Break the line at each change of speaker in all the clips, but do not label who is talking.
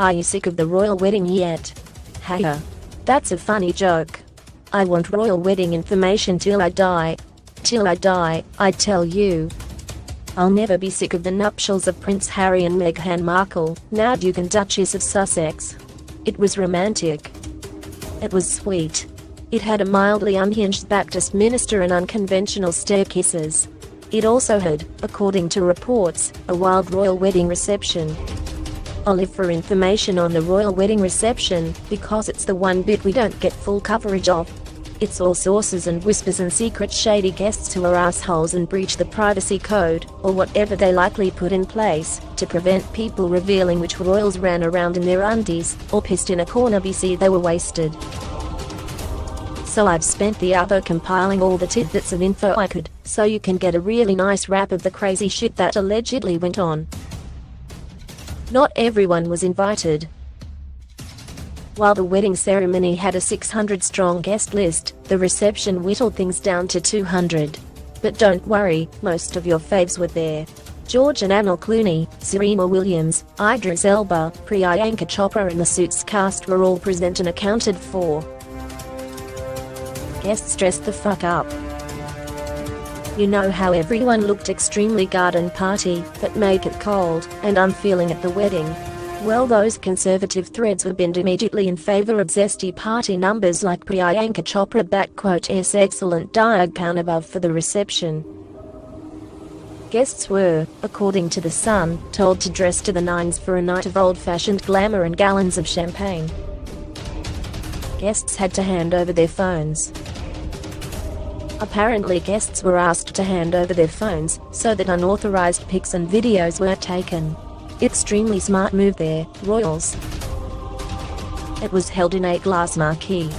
Are you sick of the royal wedding yet? Haha. That's a funny joke. I want royal wedding information till I die. Till I die, I tell you. I'll never be sick of the nuptials of Prince Harry and Meghan Markle, now Duke and Duchess of Sussex. It was romantic. It was sweet. It had a mildly unhinged Baptist minister and unconventional staircases. It also had, according to reports, a wild royal wedding reception. I'll live for information on the royal wedding reception, because it's the one bit we don't get full coverage of. It's all sources and whispers and secret shady guests who are assholes and breach the privacy code, or whatever they likely put in place, to prevent people revealing which royals ran around in their undies, or pissed in a corner because they were wasted. So I've spent the hour compiling all the tidbits of info I could, so you can get a really nice wrap of the crazy shit that allegedly went on. Not everyone was invited. While the wedding ceremony had a 600-strong guest list, the reception whittled things down to 200. But don't worry, most of your faves were there. George and Amal Clooney, Serena Williams, Idris Elba, Priyanka Chopra and the Suits cast were all present and accounted for. Guests dressed the fuck up. You know how everyone looked extremely garden party, but make it cold and unfeeling at the wedding? Well, those conservative threads were binned immediately in favor of zesty party numbers like Priyanka Chopra *s excellent diag pound above for the reception. Guests were, according to The Sun, told to dress to the nines for a night of old-fashioned glamour and gallons of champagne. Guests had to hand over their phones. Apparently guests were asked to hand over their phones, so that unauthorized pics and videos weren't taken. Extremely smart move there, royals. It was held in a glass marquee.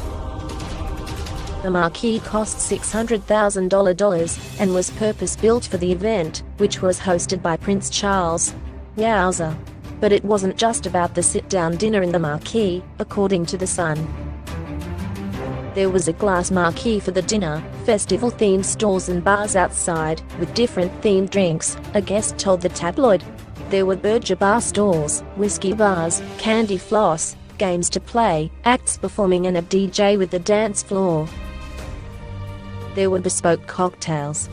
The marquee cost $600,000 and was purpose-built for the event, which was hosted by Prince Charles. Yowza. But it wasn't just about the sit-down dinner in the marquee, according to The Sun. There was a glass marquee for the dinner, festival-themed stalls and bars outside, with different themed drinks, a guest told the tabloid. There were burger bar stalls, whiskey bars, candy floss, games to play, acts performing and a DJ with the dance floor. There were bespoke cocktails.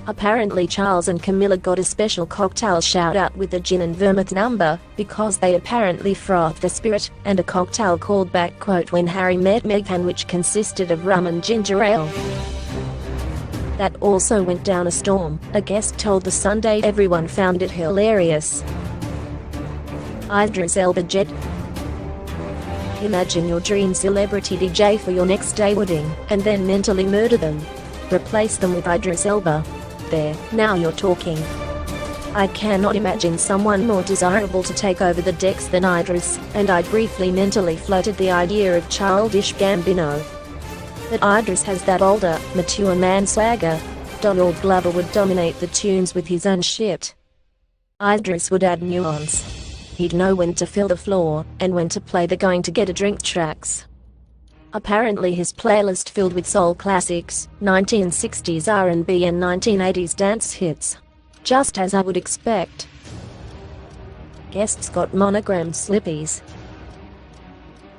Apparently Charles and Camilla got a special cocktail shout-out with a gin and vermouth number, because they apparently frothed the spirit, and a cocktail called "When Harry Met Meghan," which consisted of rum and ginger ale. That also went down a storm, a guest told The Sunday. Everyone found it hilarious. Idris Elba jet. Imagine your dream celebrity DJ for your next day wedding, and then mentally murder them. Replace them with Idris Elba. There, now you're talking. I cannot imagine someone more desirable to take over the decks than Idris, and I briefly mentally floated the idea of childish Gambino. But Idris has that older, mature man swagger. Donald Glover would dominate the tunes with his own shit. Idris would add nuance. He'd know when to fill the floor, and when to play the going to get a drink tracks. Apparently his playlist filled with soul classics, 1960s R&B and 1980s dance hits. Just as I would expect. Guests got monogrammed slippies.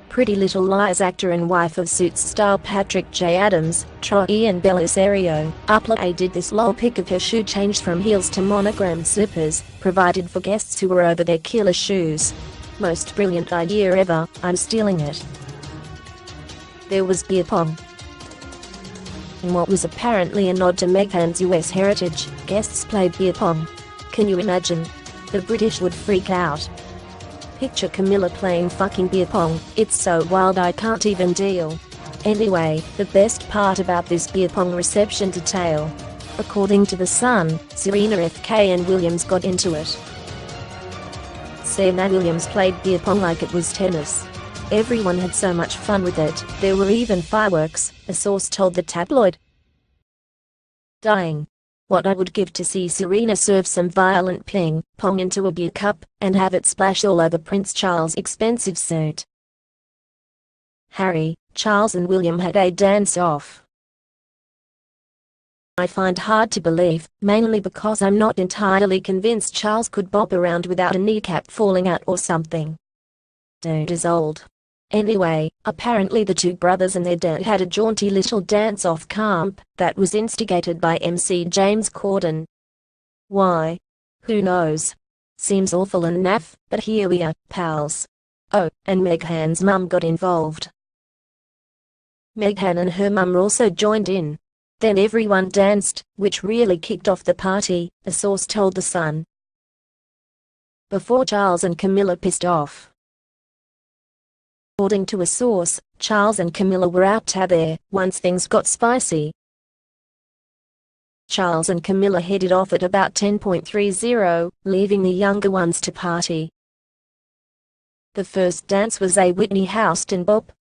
Pretty Little Liars actor and wife of Suits star Patrick J. Adams, Troian Bellisario, uploaded this lol pic of her shoe changed from heels to monogrammed slippers, provided for guests who were over their killer shoes. Most brilliant idea ever, I'm stealing it. There was beer pong. In what was apparently a nod to Meghan's US heritage, guests played beer pong. Can you imagine? The British would freak out. Picture Camilla playing fucking beer pong, it's so wild I can't even deal. Anyway, the best part about this beer pong reception detail. According to The Sun, Serena FK and Williams got into it. Serena Williams played beer pong like it was tennis. Everyone had so much fun with it, there were even fireworks, a source told the tabloid. Dying. What I would give to see Serena serve some violent ping-pong into a beer cup, and have it splash all over Prince Charles' expensive suit. Harry, Charles and William had a dance-off. I find hard to believe, mainly because I'm not entirely convinced Charles could bop around without a kneecap falling out or something. Dude is old. Anyway, apparently the two brothers and their dad had a jaunty little dance-off camp that was instigated by MC James Corden. Why? Who knows? Seems awful and naff, but here we are, pals. Oh, and Meghan's mum got involved. Meghan and her mum also joined in. Then everyone danced, which really kicked off the party, a source told The Sun. Before Charles and Camilla pissed off. According to a source, Charles and Camilla were out there once things got spicy. Charles and Camilla headed off at about 10:30, leaving the younger ones to party. The first dance was a Whitney Houston bop,